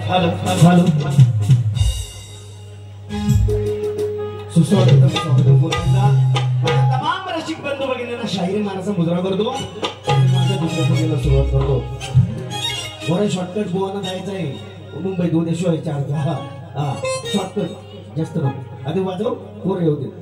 Hello hello सुस्वागतम स्वागतम बोलायला माझ्या तमाम रसिक बंधू भगिनींना शाहिरी मानाचा मुजरा करतो आणि माझ्या दुसऱ्या बोलायला सुरुवात करतो. बरं शॉर्टकट गोवाना जायचं आहे मुंबईत उद्या शो आहे 4 हा शॉर्टकट जास्त नको आधी वाजव पोर येऊ दे.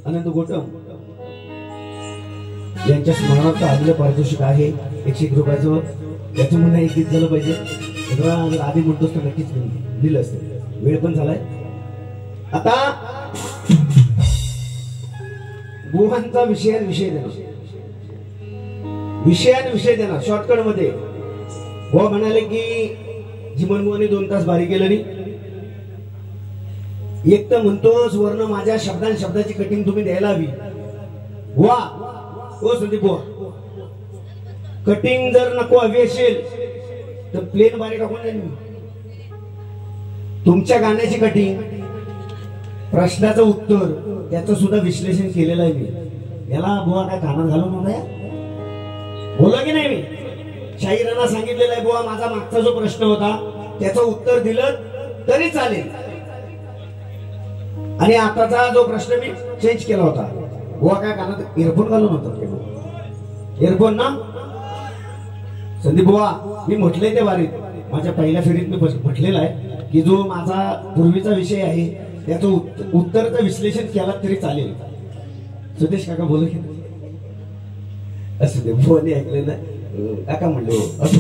अनंत गोटम यांच्या स्मरणार्थ आलेलं पारितोषिक आहे 101 रुपयाचं. त्याचं म्हणणं एक गीत झालं पाहिजे. जर आधी म्हणतोस तर नक्कीच दिलं असतं. वेळ पण झालाय. आता बुवांचा विषय देणार शॉर्टकट मध्ये. बुवा म्हणाले की जिमनबुवाने 2 तास भारी केलं नाही. एक तर म्हणतोस वर्ण माझ्या शब्दांची कटिंग तुम्ही द्यायला हवी. वा ओ संदीप बुवा, कटिंग जर नको हवी असेल तर प्लेन बारी टाकून देईन मी. तुमच्या गाण्याची कटिंग, प्रश्नाचं उत्तर, त्याचं सुद्धा विश्लेषण केलेलं आहे मी. याला बुवा काय कानात घालून होता या बोला की नाही. मी शाहिरांना सांगितलेलं आहे बुवा माझा मागचा जो प्रश्न होता त्याचं उत्तर दिलं तरी चालेल, आणि आताचा जो प्रश्न मी चेंज केला होता. बुवा काय कानात इयरफोन घालून होतात. इयरफोन ना संदीप बुवा, मी म्हटलंय ते वारीत माझ्या पहिल्या फेरीत मी म्हटलेलं आहे की जो माझा पूर्वीचा विषय आहे त्याचं उत्तरचं विश्लेषण केला तरी चालेल. सुदेश काका बोल की असं ते बुवाने ऐकलेलं काका म्हणले असं